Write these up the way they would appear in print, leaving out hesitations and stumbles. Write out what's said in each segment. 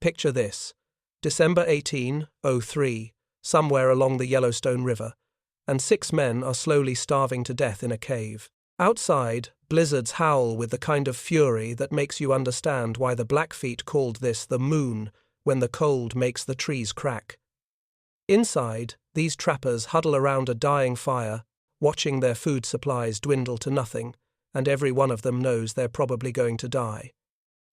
Picture this. December 1803, somewhere along the Yellowstone River, and 6 men are slowly starving to death in a cave. Outside, blizzards howl with the kind of fury that makes you understand why the Blackfeet called this the moon when the cold makes the trees crack. Inside, these trappers huddle around a dying fire, watching their food supplies dwindle to nothing, and every one of them knows they're probably going to die.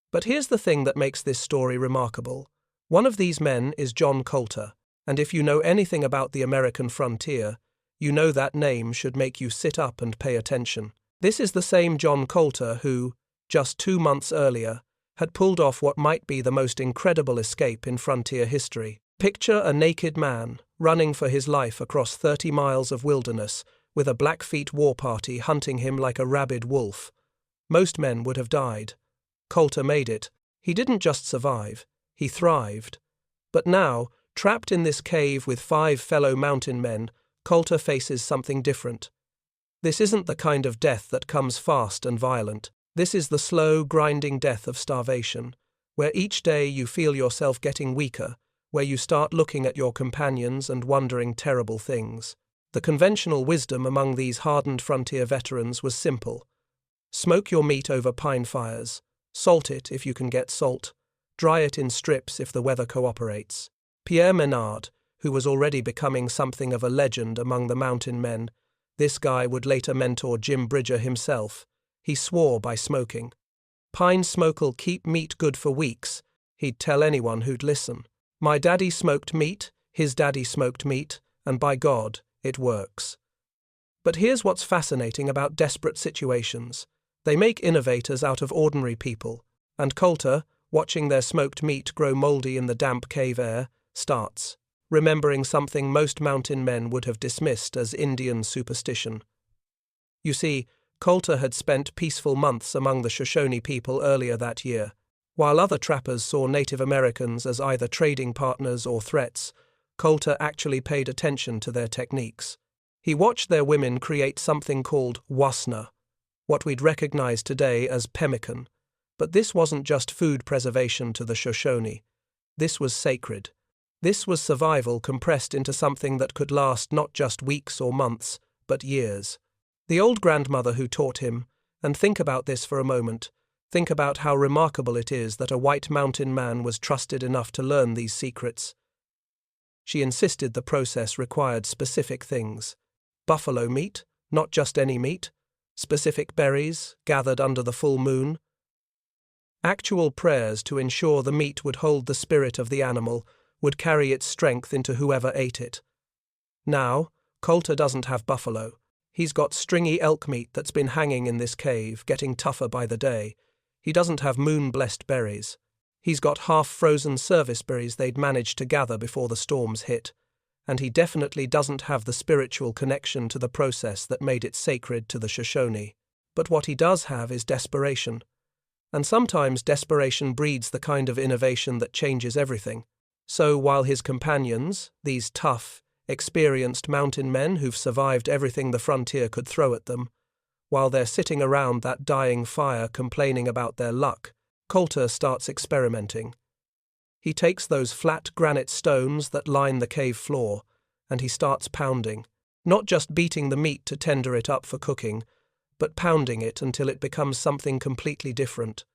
But here's the thing that makes this story remarkable. One of these men is John Colter, and if you know anything about the American frontier, you know that name should make you sit up and pay attention. This is the same John Colter who, just 2 months earlier, had pulled off what might be the most incredible escape in frontier history. Picture a naked man running for his life across 30 miles of wilderness with a Blackfeet war party hunting him like a rabid wolf. Most men would have died. Colter made it. He didn't just survive, he thrived. But now, trapped in this cave with 5 fellow mountain men, Colter faces something different. This isn't the kind of death that comes fast and violent. This is the slow, grinding death of starvation, where each day you feel yourself getting weaker, where you start looking at your companions and wondering terrible things. The conventional wisdom among these hardened frontier veterans was simple. Smoke your meat over pine fires, salt it if you can get salt, dry it in strips if the weather cooperates. Pierre Menard, who was already becoming something of a legend among the mountain men, this guy would later mentor Jim Bridger himself. He swore by smoking. Pine smoke'll keep meat good for weeks, he'd tell anyone who'd listen. My daddy smoked meat, his daddy smoked meat, and by God, it works. But here's what's fascinating about desperate situations. They make innovators out of ordinary people, and Colter, watching their smoked meat grow moldy in the damp cave air, starts, remembering something most mountain men would have dismissed as Indian superstition. You see, Colter had spent peaceful months among the Shoshone people earlier that year. While other trappers saw Native Americans as either trading partners or threats, Colter actually paid attention to their techniques. He watched their women create something called wasna, what we'd recognize today as pemmican. But this wasn't just food preservation to the Shoshone. This was sacred. This was survival compressed into something that could last not just weeks or months, but years. The old grandmother who taught him, and think about this for a moment, think about how remarkable it is that a white mountain man was trusted enough to learn these secrets. She insisted the process required specific things. Buffalo meat, not just any meat, specific berries, gathered under the full moon. Actual prayers to ensure the meat would hold the spirit of the animal, would carry its strength into whoever ate it. Now, Colter doesn't have buffalo. He's got stringy elk meat that's been hanging in this cave, getting tougher by the day. He doesn't have moon-blessed berries. He's got half-frozen service berries they'd managed to gather before the storms hit. And he definitely doesn't have the spiritual connection to the process that made it sacred to the Shoshone. But what he does have is desperation. And sometimes desperation breeds the kind of innovation that changes everything. So while his companions, these tough, experienced mountain men who've survived everything the frontier could throw at them, while they're sitting around that dying fire complaining about their luck, Colter starts experimenting. He takes those flat granite stones that line the cave floor, and he starts pounding, not just beating the meat to tender it up for cooking, but pounding it until it becomes something completely different.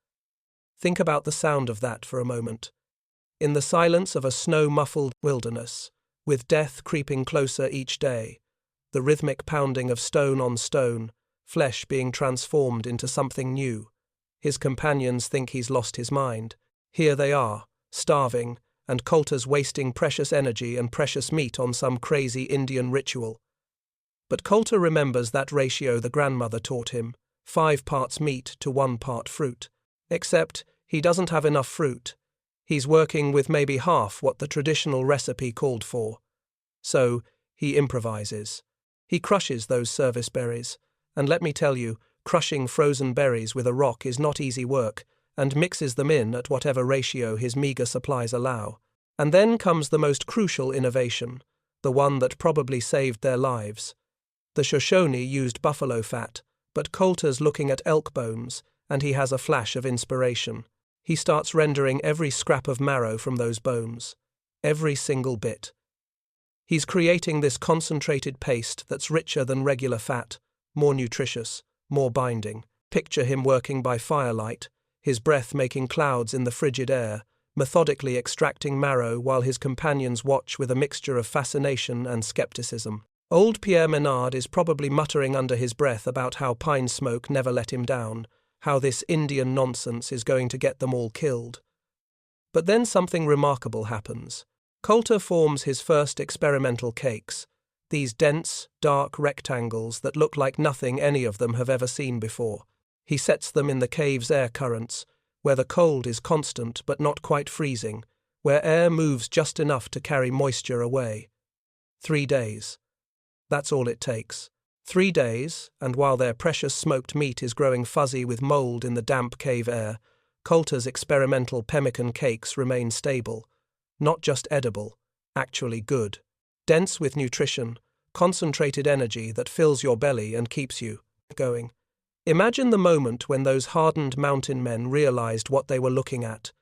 Think about the sound of that for a moment. In the silence of a snow-muffled wilderness, with death creeping closer each day, the rhythmic pounding of stone on stone, flesh being transformed into something new. His companions think he's lost his mind. Here they are, starving, and Colter's wasting precious energy and precious meat on some crazy Indian ritual. But Colter remembers that ratio the grandmother taught him, 5 parts meat to 1 part fruit. Except he doesn't have enough fruit. He's working with maybe half what the traditional recipe called for. So, he improvises. He crushes those service berries. And let me tell you, crushing frozen berries with a rock is not easy work, and mixes them in at whatever ratio his meager supplies allow. And then comes the most crucial innovation, the one that probably saved their lives. The Shoshone used buffalo fat, but Colter's looking at elk bones, and he has a flash of inspiration. He starts rendering every scrap of marrow from those bones. Every single bit. He's creating this concentrated paste that's richer than regular fat, more nutritious, more binding. Picture him working by firelight, his breath making clouds in the frigid air, methodically extracting marrow while his companions watch with a mixture of fascination and skepticism. Old Pierre Menard is probably muttering under his breath about how pine smoke never let him down, how this Indian nonsense is going to get them all killed. But then something remarkable happens. Coulter forms his first experimental cakes, these dense, dark rectangles that look like nothing any of them have ever seen before. He sets them in the cave's air currents, where the cold is constant but not quite freezing, where air moves just enough to carry moisture away. 3 days. That's all it takes. 3 days, and while their precious smoked meat is growing fuzzy with mold in the damp cave air, Coulter's experimental pemmican cakes remain stable. Not just edible, actually good. Dense with nutrition, concentrated energy that fills your belly and keeps you going. Imagine the moment when those hardened mountain men realized what they were looking at.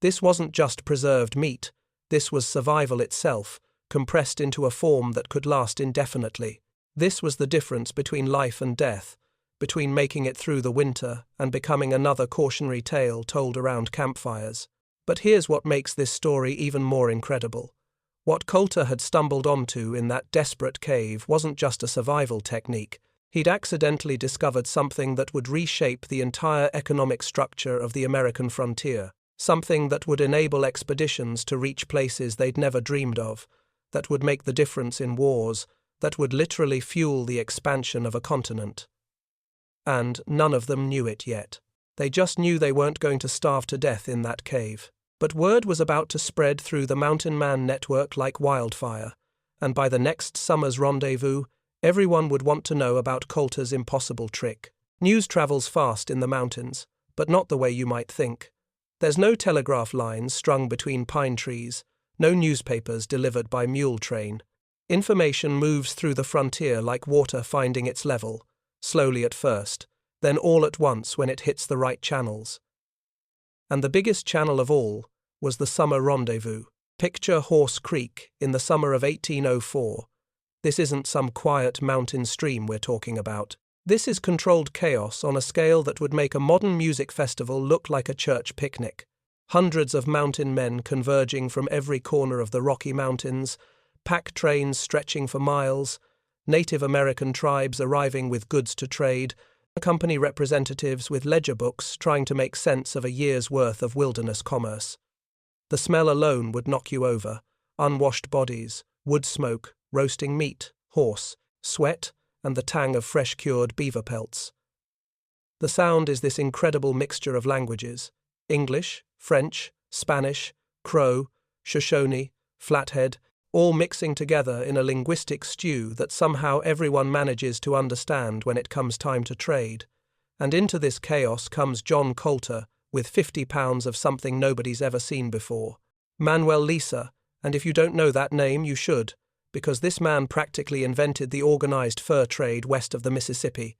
This wasn't just preserved meat, this was survival itself, compressed into a form that could last indefinitely. This was the difference between life and death, between making it through the winter and becoming another cautionary tale told around campfires. But here's what makes this story even more incredible. What Coulter had stumbled onto in that desperate cave wasn't just a survival technique. He'd accidentally discovered something that would reshape the entire economic structure of the American frontier, something that would enable expeditions to reach places they'd never dreamed of, that would make the difference in wars, that would literally fuel the expansion of a continent. And none of them knew it yet. They just knew they weren't going to starve to death in that cave. But word was about to spread through the Mountain Man network like wildfire, and by the next summer's rendezvous, everyone would want to know about Coulter's impossible trick. News travels fast in the mountains, but not the way you might think. There's no telegraph lines strung between pine trees, no newspapers delivered by mule train. Information moves through the frontier like water finding its level, slowly at first, then all at once when it hits the right channels. And the biggest channel of all was the summer rendezvous. Picture Horse Creek in the summer of 1804. This isn't some quiet mountain stream we're talking about. This is controlled chaos on a scale that would make a modern music festival look like a church picnic. Hundreds of mountain men converging from every corner of the Rocky Mountains, pack trains stretching for miles, Native American tribes arriving with goods to trade, company representatives with ledger books trying to make sense of a year's worth of wilderness commerce. The smell alone would knock you over. Unwashed bodies, wood smoke, roasting meat, horse, sweat, and the tang of fresh-cured beaver pelts. The sound is this incredible mixture of languages: English, French, Spanish, Crow, Shoshone, Flathead, all mixing together in a linguistic stew that somehow everyone manages to understand when it comes time to trade. And into this chaos comes John Coulter with 50 pounds of something nobody's ever seen before. Manuel Lisa, and if you don't know that name, you should, because this man practically invented the organized fur trade west of the Mississippi.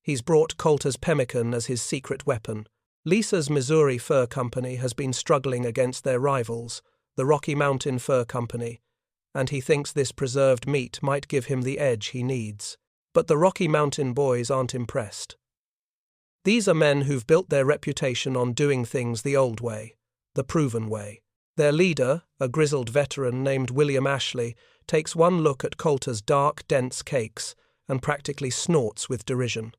He's brought Coulter's pemmican as his secret weapon. Lisa's Missouri Fur Company has been struggling against their rivals, the Rocky Mountain Fur Company, and he thinks this preserved meat might give him the edge he needs. But the Rocky Mountain boys aren't impressed. These are men who've built their reputation on doing things the old way, the proven way. Their leader, a grizzled veteran named William Ashley, takes one look at Coulter's dark, dense cakes and practically snorts with derision.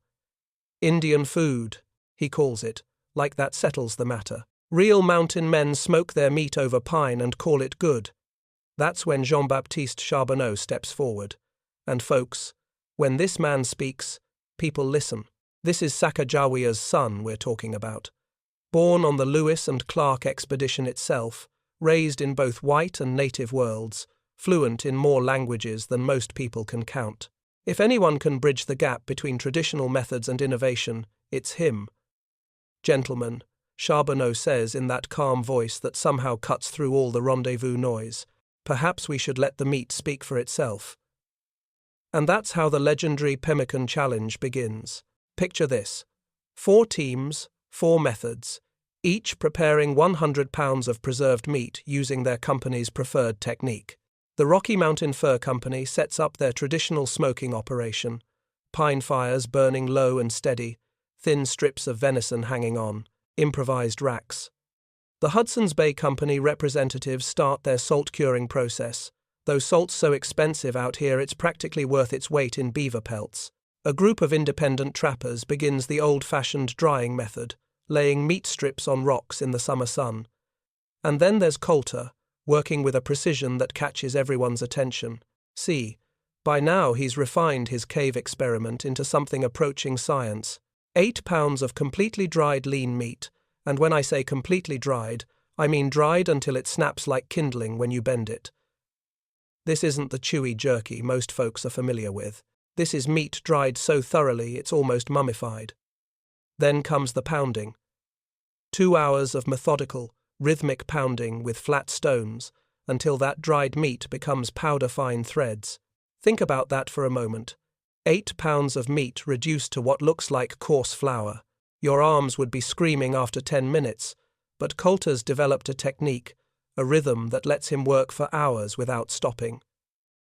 Indian food, he calls it, like that settles the matter. Real mountain men smoke their meat over pine and call it good. That's when Jean-Baptiste Charbonneau steps forward. And folks, when this man speaks, people listen. This is Sacagawea's son we're talking about. Born on the Lewis and Clark expedition itself, raised in both white and native worlds, fluent in more languages than most people can count. If anyone can bridge the gap between traditional methods and innovation, it's him. Gentlemen, Charbonneau says in that calm voice that somehow cuts through all the rendezvous noise, perhaps we should let the meat speak for itself. And that's how the legendary Pemmican Challenge begins. Picture this: 4 teams, 4 methods, each preparing 100 pounds of preserved meat using their company's preferred technique. The Rocky Mountain Fur Company sets up their traditional smoking operation, pine fires burning low and steady, thin strips of venison hanging on, improvised racks. The Hudson's Bay Company representatives start their salt curing process. Though salt's so expensive out here, it's practically worth its weight in beaver pelts. A group of independent trappers begins the old-fashioned drying method, laying meat strips on rocks in the summer sun. And then there's Coulter, working with a precision that catches everyone's attention. See, by now he's refined his cave experiment into something approaching science. 8 pounds of completely dried lean meat, and when I say completely dried, I mean dried until it snaps like kindling when you bend it. This isn't the chewy jerky most folks are familiar with. This is meat dried so thoroughly it's almost mummified. Then comes the pounding. 2 hours of methodical, rhythmic pounding with flat stones until that dried meat becomes powder-fine threads. Think about that for a moment. 8 pounds of meat reduced to what looks like coarse flour. Your arms would be screaming after 10 minutes, but Coulter's developed a technique, a rhythm that lets him work for hours without stopping.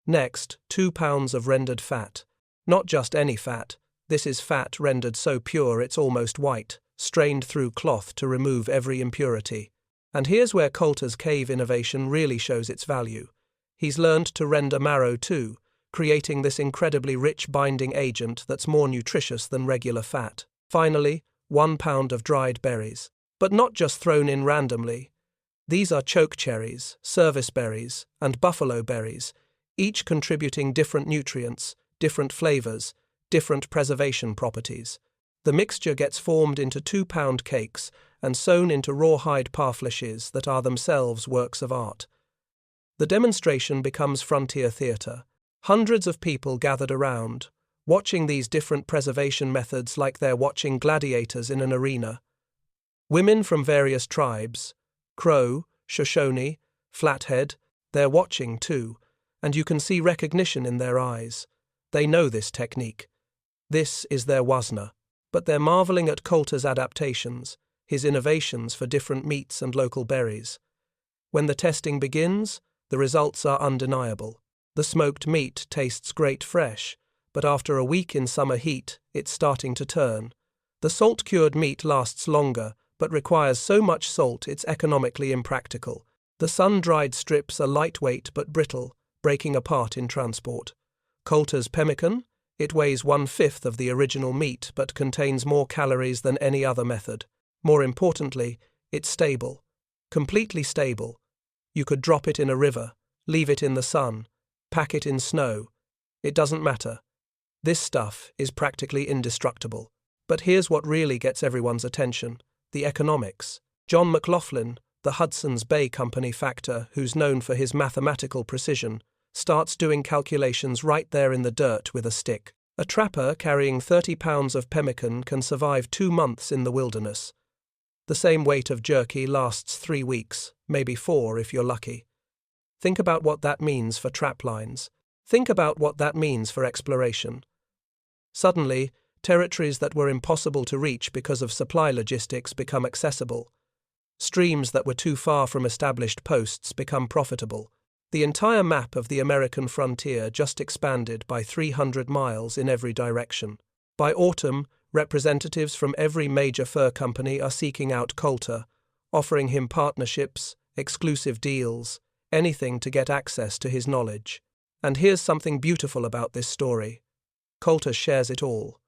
Next, 2 pounds of rendered fat. Not just any fat. This is fat rendered so pure it's almost white, strained through cloth to remove every impurity. And here's where Coulter's cave innovation really shows its value. He's learned to render marrow too, creating this incredibly rich binding agent that's more nutritious than regular fat. Finally, 1 pound of dried berries. But not just thrown in randomly. These are choke cherries, service berries, and buffalo berries, each contributing different nutrients, different flavors, different preservation properties. The mixture gets formed into 2-pound cakes and sewn into rawhide parfleches that are themselves works of art. The demonstration becomes frontier theatre. Hundreds of people gathered around, watching these different preservation methods like they're watching gladiators in an arena. Women from various tribes, Crow, Shoshone, Flathead, they're watching too, and you can see recognition in their eyes. They know this technique. This is their Wasna. But they're marveling at Coulter's adaptations, his innovations for different meats and local berries. When the testing begins, the results are undeniable. The smoked meat tastes great fresh, but after a week in summer heat, it's starting to turn. The salt-cured meat lasts longer, but requires so much salt it's economically impractical. The sun-dried strips are lightweight but brittle, breaking apart in transport. Coulter's pemmican? It weighs 1/5 of the original meat but contains more calories than any other method. More importantly, it's stable. Completely stable. You could drop it in a river, leave it in the sun, pack it in snow. It doesn't matter. This stuff is practically indestructible. But here's what really gets everyone's attention. The economics. John McLaughlin, the Hudson's Bay Company factor who's known for his mathematical precision, starts doing calculations right there in the dirt with a stick. A trapper carrying 30 pounds of pemmican can survive 2 months in the wilderness. The same weight of jerky lasts 3 weeks, maybe 4 if you're lucky. Think about what that means for trap lines. Think about what that means for exploration. Suddenly, territories that were impossible to reach because of supply logistics become accessible. Streams that were too far from established posts become profitable. The entire map of the American frontier just expanded by 300 miles in every direction. By autumn, representatives from every major fur company are seeking out Coulter, offering him partnerships, exclusive deals, anything to get access to his knowledge. And here's something beautiful about this story. Coulter shares it all.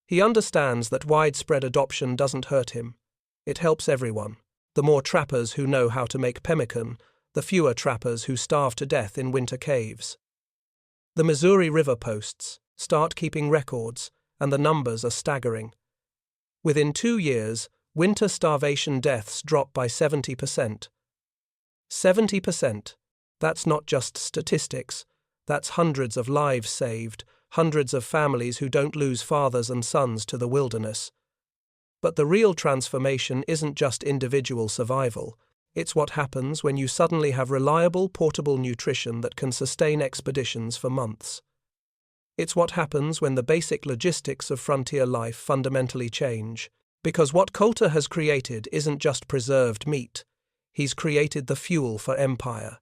He understands that widespread adoption doesn't hurt him. It helps everyone. The more trappers who know how to make pemmican, the fewer trappers who starve to death in winter caves. The Missouri River posts start keeping records, and the numbers are staggering. Within 2 years, winter starvation deaths drop by 70%. 70%. That's not just statistics. That's hundreds of lives saved, hundreds of families who don't lose fathers and sons to the wilderness. But the real transformation isn't just individual survival. It's what happens when you suddenly have reliable, portable nutrition that can sustain expeditions for months. It's what happens when the basic logistics of frontier life fundamentally change. Because what Coulter has created isn't just preserved meat. He's created the fuel for empire.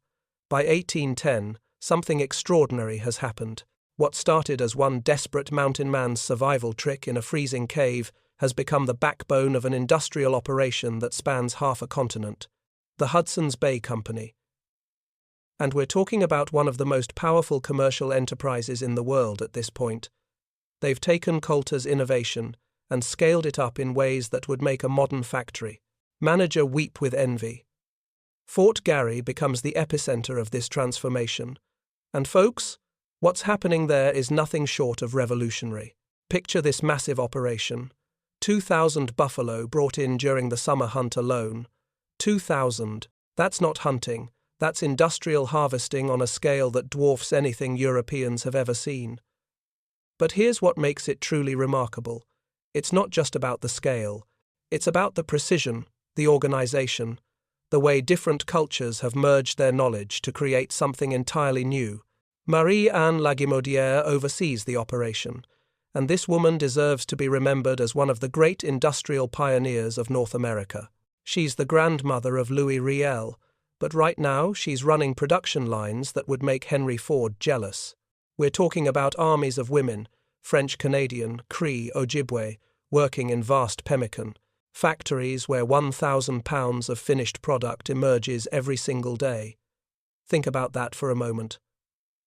By 1810, something extraordinary has happened. What started as one desperate mountain man's survival trick in a freezing cave has become the backbone of an industrial operation that spans half a continent. The Hudson's Bay Company. And we're talking about one of the most powerful commercial enterprises in the world at this point. They've taken Coulter's innovation and scaled it up in ways that would make a modern factory manager weep with envy. Fort Garry becomes the epicenter of this transformation. And folks, what's happening there is nothing short of revolutionary. Picture this massive operation. 2,000 buffalo brought in during the summer hunt alone. 2,000. That's not hunting. That's industrial harvesting on a scale that dwarfs anything Europeans have ever seen. But here's what makes it truly remarkable. It's not just about the scale. It's about the precision, the organization, the way different cultures have merged their knowledge to create something entirely new. Marie-Anne Lagimodière oversees the operation, and this woman deserves to be remembered as one of the great industrial pioneers of North America. She's the grandmother of Louis Riel, but right now she's running production lines that would make Henry Ford jealous. We're talking about armies of women, French-Canadian, Cree, Ojibwe, working in vast pemmican, factories where 1,000 pounds of finished product emerges every single day. Think about that for a moment.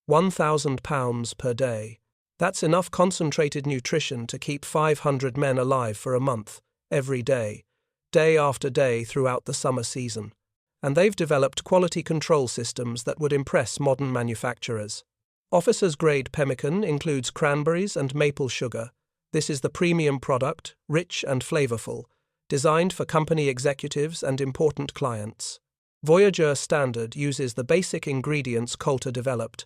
1,000 pounds per day. That's enough concentrated nutrition to keep 500 men alive for a month, every day, day after day throughout the summer season. And they've developed quality control systems that would impress modern manufacturers. Officers' grade pemmican includes cranberries and maple sugar. This is the premium product, rich and flavorful, designed for company executives and important clients. Voyager Standard uses the basic ingredients Coulter developed,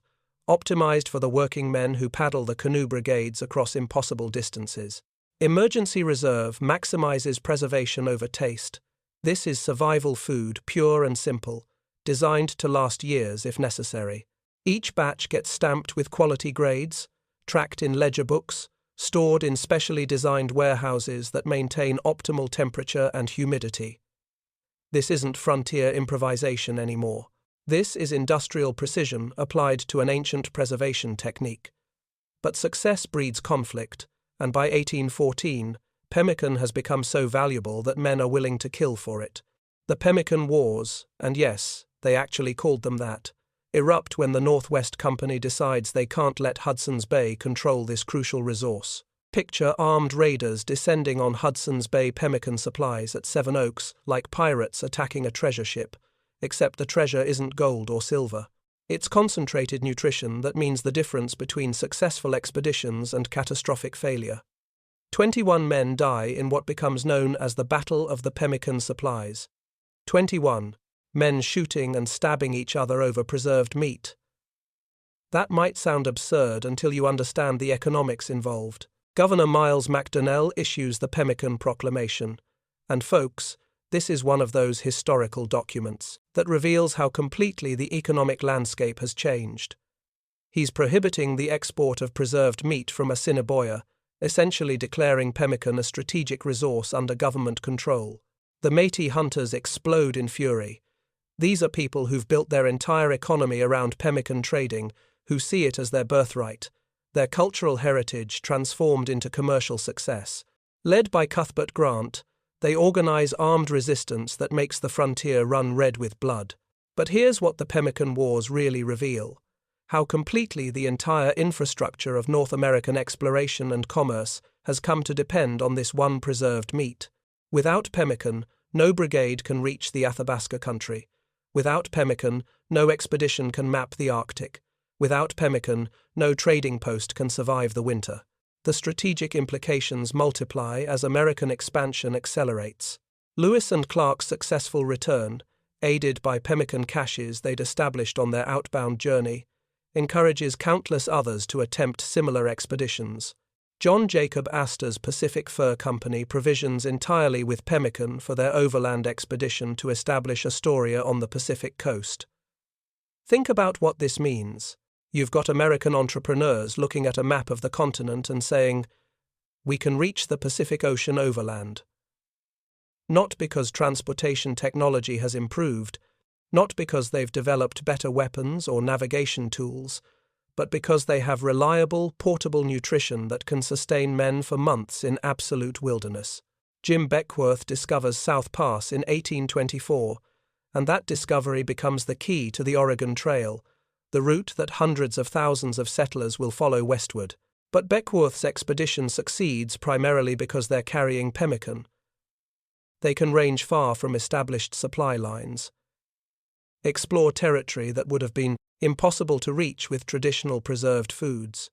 optimized for the working men who paddle the canoe brigades across impossible distances. Emergency Reserve maximizes preservation over taste. This is survival food, pure and simple, designed to last years if necessary. Each batch gets stamped with quality grades, tracked in ledger books, stored in specially designed warehouses that maintain optimal temperature and humidity. This isn't frontier improvisation anymore. This is industrial precision applied to an ancient preservation technique. But success breeds conflict, and by 1814, pemmican has become so valuable that men are willing to kill for it. The Pemmican Wars, and yes, they actually called them that, erupt when the Northwest Company decides they can't let Hudson's Bay control this crucial resource. Picture armed raiders descending on Hudson's Bay pemmican supplies at Seven Oaks like pirates attacking a treasure ship, except the treasure isn't gold or silver. It's concentrated nutrition that means the difference between successful expeditions and catastrophic failure. 21 men die in what becomes known as the Battle of the Pemmican Supplies. 21. Men shooting and stabbing each other over preserved meat. That might sound absurd until you understand the economics involved. Governor Miles McDonnell issues the Pemmican Proclamation. And folks, this is one of those historical documents that reveals how completely the economic landscape has changed. He's prohibiting the export of preserved meat from Assiniboia, essentially declaring pemmican a strategic resource under government control. The Métis hunters explode in fury. These are people who've built their entire economy around pemmican trading, who see it as their birthright, their cultural heritage transformed into commercial success. Led by Cuthbert Grant, they organize armed resistance that makes the frontier run red with blood. But here's what the Pemmican Wars really reveal: how completely the entire infrastructure of North American exploration and commerce has come to depend on this one preserved meat. Without pemmican, no brigade can reach the Athabasca country. Without pemmican, no expedition can map the Arctic. Without pemmican, no trading post can survive the winter. The strategic implications multiply as American expansion accelerates. Lewis and Clark's successful return, aided by pemmican caches they'd established on their outbound journey, encourages countless others to attempt similar expeditions. John Jacob Astor's Pacific Fur Company provisions entirely with pemmican for their overland expedition to establish Astoria on the Pacific coast. Think about what this means. You've got American entrepreneurs looking at a map of the continent and saying, "We can reach the Pacific Ocean overland. Not because transportation technology has improved, not because they've developed better weapons or navigation tools, but because they have reliable, portable nutrition that can sustain men for months in absolute wilderness. Jim Beckwourth discovers South Pass in 1824, and that discovery becomes the key to the Oregon Trail, the route that hundreds of thousands of settlers will follow westward. But Beckwourth's expedition succeeds primarily because they're carrying pemmican. They can range far from established supply lines, explore territory that would have been impossible to reach with traditional preserved foods.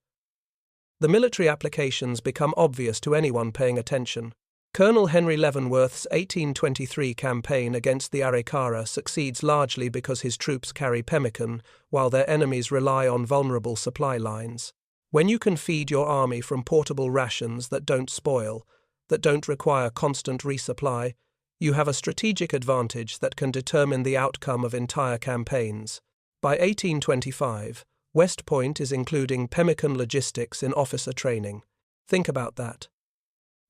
The military applications become obvious to anyone paying attention. Colonel Henry Leavenworth's 1823 campaign against the Arikara succeeds largely because his troops carry pemmican, while their enemies rely on vulnerable supply lines. When you can feed your army from portable rations that don't spoil, that don't require constant resupply, you have a strategic advantage that can determine the outcome of entire campaigns. By 1825, West Point is including pemmican logistics in officer training. Think about that.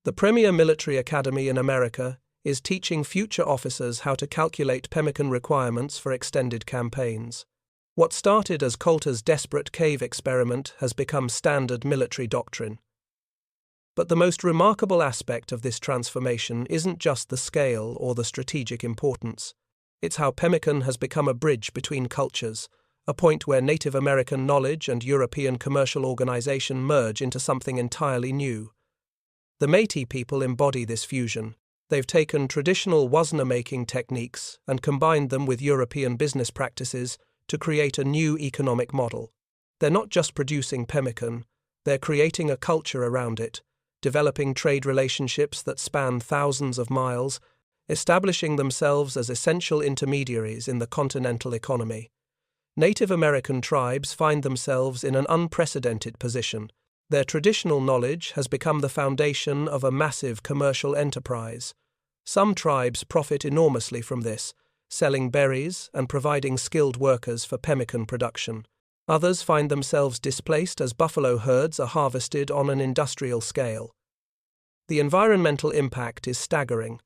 The premier military academy in America is teaching future officers how to calculate pemmican requirements for extended campaigns. What started as Coulter's desperate cave experiment has become standard military doctrine. But the most remarkable aspect of this transformation isn't just the scale or the strategic importance. It's how pemmican has become a bridge between cultures, a point where Native American knowledge and European commercial organization merge into something entirely new. The Métis people embody this fusion. They've taken traditional wasna-making techniques and combined them with European business practices to create a new economic model. They're not just producing pemmican, they're creating a culture around it, developing trade relationships that span thousands of miles, establishing themselves as essential intermediaries in the continental economy. Native American tribes find themselves in an unprecedented position. Their traditional knowledge has become the foundation of a massive commercial enterprise. Some tribes profit enormously from this, selling berries and providing skilled workers for pemmican production. Others find themselves displaced as buffalo herds are harvested on an industrial scale. The environmental impact is staggering.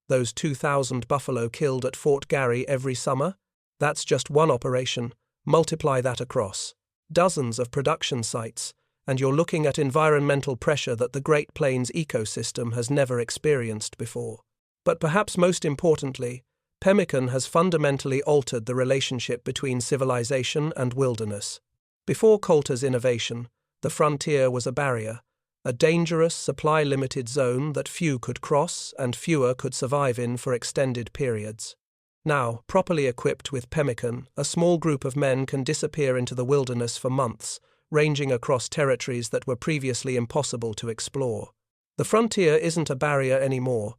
Those 2,000 buffalo killed at Fort Garry every summer? That's just one operation. Multiply that across dozens of production sites, and you're looking at environmental pressure that the Great Plains ecosystem has never experienced before. But perhaps most importantly, pemmican has fundamentally altered the relationship between civilization and wilderness. Before Coulter's innovation, the frontier was a barrier, a dangerous, supply-limited zone that few could cross and fewer could survive in for extended periods. Now, properly equipped with pemmican, a small group of men can disappear into the wilderness for months, ranging across territories that were previously impossible to explore. The frontier isn't a barrier anymore.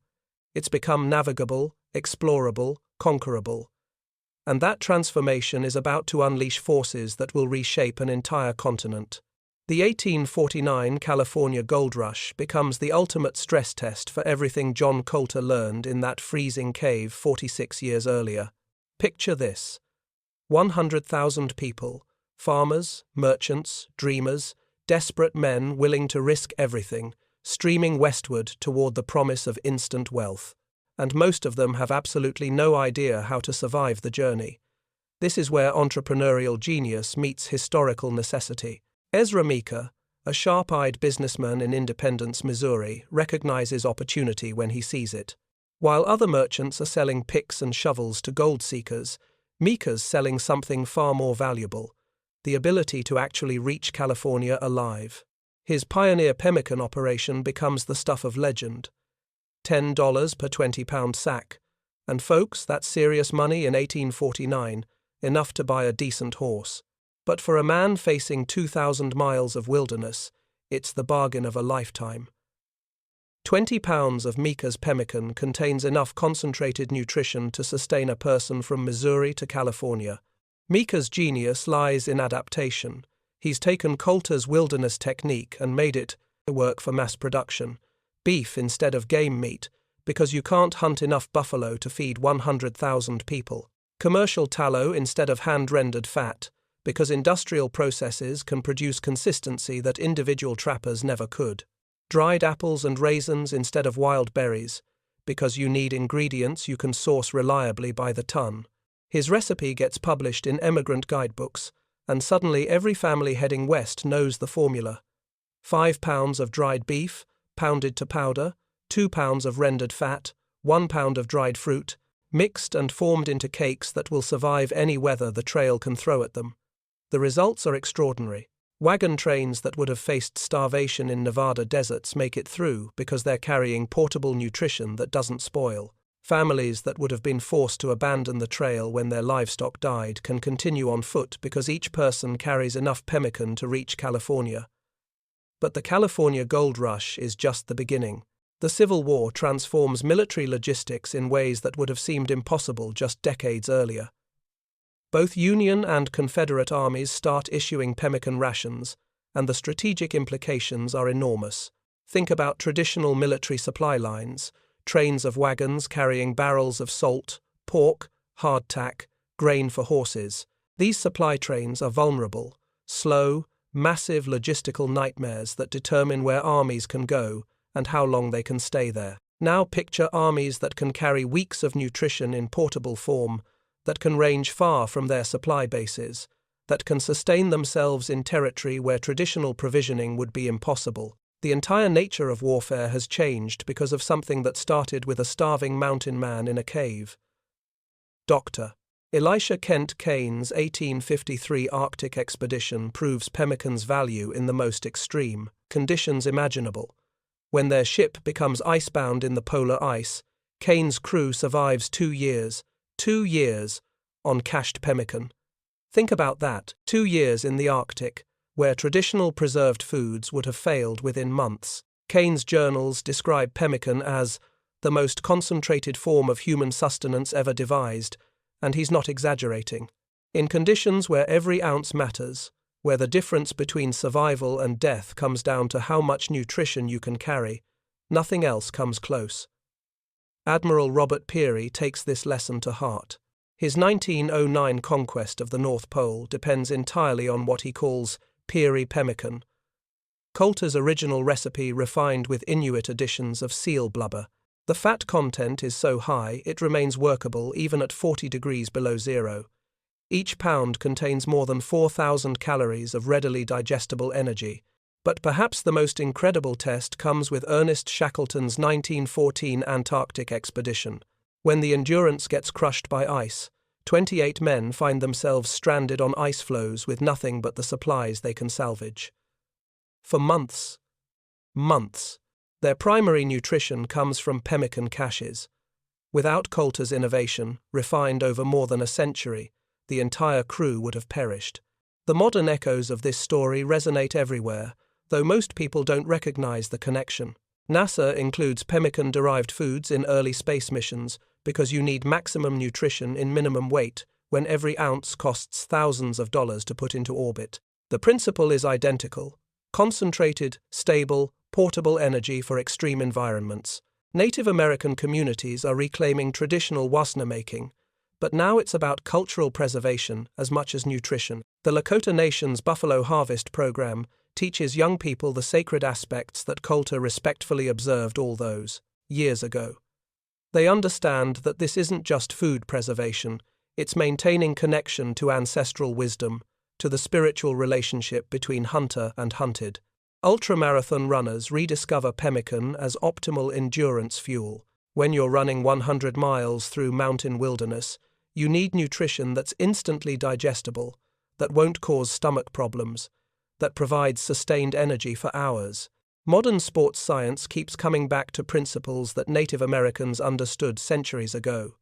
It's become navigable, explorable, conquerable. And that transformation is about to unleash forces that will reshape an entire continent. The 1849 California Gold Rush becomes the ultimate stress test for everything John Coulter learned in that freezing cave 46 years earlier. Picture this: 100,000 people, farmers, merchants, dreamers, desperate men willing to risk everything, streaming westward toward the promise of instant wealth. And most of them have absolutely no idea how to survive the journey. This is where entrepreneurial genius meets historical necessity. Ezra Meeker, a sharp-eyed businessman in Independence, Missouri, recognizes opportunity when he sees it. While other merchants are selling picks and shovels to gold seekers, Meeker's selling something far more valuable: the ability to actually reach California alive. His pioneer pemmican operation becomes the stuff of legend. $10 per 20-pound sack. And folks, that's serious money in 1849, enough to buy a decent horse. But for a man facing 2,000 miles of wilderness, it's the bargain of a lifetime. 20 pounds of Meeker's pemmican contains enough concentrated nutrition to sustain a person from Missouri to California. Meeker's genius lies in adaptation. He's taken Coulter's wilderness technique and made it work for mass production. Beef instead of game meat, because you can't hunt enough buffalo to feed 100,000 people. Commercial tallow instead of hand-rendered fat, because industrial processes can produce consistency that individual trappers never could. Dried apples and raisins instead of wild berries, because you need ingredients you can source reliably by the ton. His recipe gets published in emigrant guidebooks, and suddenly every family heading west knows the formula. 5 pounds of dried beef, pounded to powder, 2 pounds of rendered fat, 1 pound of dried fruit, mixed and formed into cakes that will survive any weather the trail can throw at them. The results are extraordinary. Wagon trains that would have faced starvation in Nevada deserts make it through because they're carrying portable nutrition that doesn't spoil. Families that would have been forced to abandon the trail when their livestock died can continue on foot because each person carries enough pemmican to reach California. But the California gold rush is just the beginning. The Civil War transforms military logistics in ways that would have seemed impossible just decades earlier. Both Union and Confederate armies start issuing pemmican rations, and the strategic implications are enormous. Think about traditional military supply lines, trains of wagons carrying barrels of salt, pork, hardtack, grain for horses. These supply trains are vulnerable, slow, massive logistical nightmares that determine where armies can go and how long they can stay there. Now picture armies that can carry weeks of nutrition in portable form, that can range far from their supply bases, that can sustain themselves in territory where traditional provisioning would be impossible. The entire nature of warfare has changed because of something that started with a starving mountain man in a cave. Dr. Elisha Kent Kane's 1853 Arctic expedition proves pemmican's value in the most extreme conditions imaginable. When their ship becomes icebound in the polar ice, Kane's crew survives 2 years, 2 years, on cached pemmican. Think about that, 2 years in the Arctic, where traditional preserved foods would have failed within months. Kane's journals describe pemmican as the most concentrated form of human sustenance ever devised, and he's not exaggerating. In conditions where every ounce matters, where the difference between survival and death comes down to how much nutrition you can carry, nothing else comes close. Admiral Robert Peary takes this lesson to heart. His 1909 conquest of the North Pole depends entirely on what he calls Peary pemmican. Coulter's original recipe refined with Inuit additions of seal blubber. The fat content is so high it remains workable even at 40 degrees below zero. Each pound contains more than 4,000 calories of readily digestible energy. But perhaps the most incredible test comes with Ernest Shackleton's 1914 Antarctic expedition. When the Endurance gets crushed by ice, 28 men find themselves stranded on ice floes with nothing but the supplies they can salvage. For months, their primary nutrition comes from pemmican caches. Without Coulter's innovation, refined over more than a century, the entire crew would have perished. The modern echoes of this story resonate everywhere, though most people don't recognize the connection. NASA includes pemmican-derived foods in early space missions because you need maximum nutrition in minimum weight when every ounce costs thousands of dollars to put into orbit. The principle is identical: concentrated, stable, portable energy for extreme environments. Native American communities are reclaiming traditional wasna making, but now it's about cultural preservation as much as nutrition. The Lakota Nation's Buffalo Harvest Program teaches young people the sacred aspects that Coulter respectfully observed all those years ago. They understand that this isn't just food preservation, it's maintaining connection to ancestral wisdom, to the spiritual relationship between hunter and hunted. Ultramarathon runners rediscover pemmican as optimal endurance fuel. When you're running 100 miles through mountain wilderness, you need nutrition that's instantly digestible, that won't cause stomach problems, that provides sustained energy for hours. Modern sports science keeps coming back to principles that Native Americans understood centuries ago.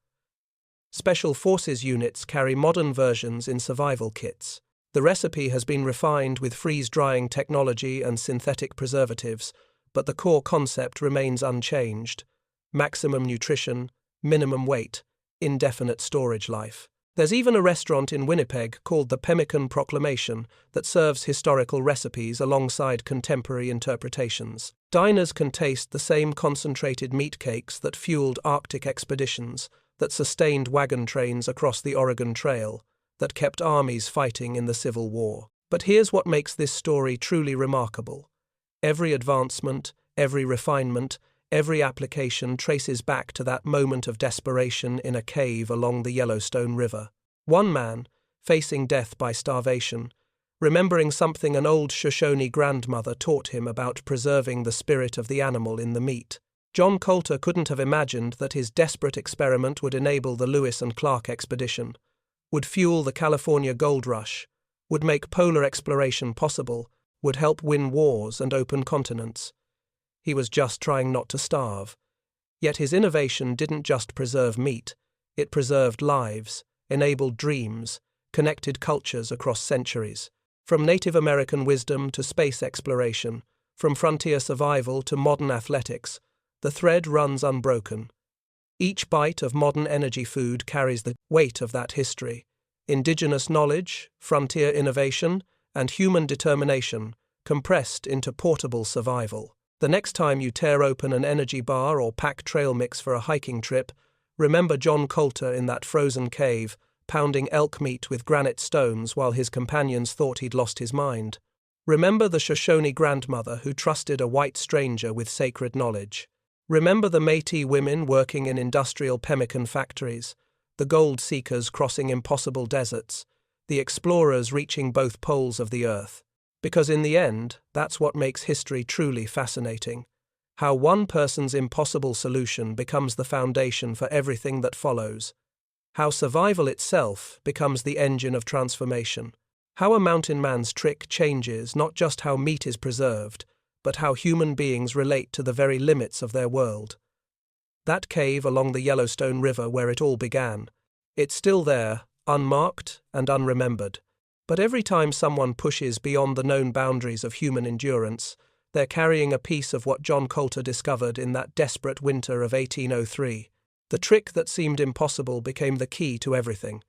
Special Forces units carry modern versions in survival kits. The recipe has been refined with freeze-drying technology and synthetic preservatives, but the core concept remains unchanged: maximum nutrition, minimum weight, indefinite storage life. There's even a restaurant in Winnipeg called the Pemmican Proclamation that serves historical recipes alongside contemporary interpretations. Diners can taste the same concentrated meat cakes that fueled Arctic expeditions, that sustained wagon trains across the Oregon Trail, that kept armies fighting in the Civil War. But here's what makes this story truly remarkable. Every advancement, every refinement, Every application traces back to that moment of desperation in a cave along the Yellowstone River. One man, facing death by starvation, remembering something an old Shoshone grandmother taught him about preserving the spirit of the animal in the meat. John Colter couldn't have imagined that his desperate experiment would enable the Lewis and Clark expedition, would fuel the California gold rush, would make polar exploration possible, would help win wars and open continents. He was just trying not to starve. Yet his innovation didn't just preserve meat, it preserved lives, enabled dreams, connected cultures across centuries. From Native American wisdom to space exploration, from frontier survival to modern athletics, the thread runs unbroken. Each bite of modern energy food carries the weight of that history. Indigenous knowledge, frontier innovation, and human determination compressed into portable survival. The next time you tear open an energy bar or pack trail mix for a hiking trip, remember John Colter in that frozen cave, pounding elk meat with granite stones while his companions thought he'd lost his mind. Remember the Shoshone grandmother who trusted a white stranger with sacred knowledge. Remember the Métis women working in industrial pemmican factories, the gold seekers crossing impossible deserts, the explorers reaching both poles of the earth. Because in the end, that's what makes history truly fascinating. How one person's impossible solution becomes the foundation for everything that follows. How survival itself becomes the engine of transformation. How a mountain man's trick changes not just how meat is preserved, but how human beings relate to the very limits of their world. That cave along the Yellowstone River where it all began, it's still there, unmarked and unremembered. But every time someone pushes beyond the known boundaries of human endurance, they're carrying a piece of what John Colter discovered in that desperate winter of 1803. The trick that seemed impossible became the key to everything.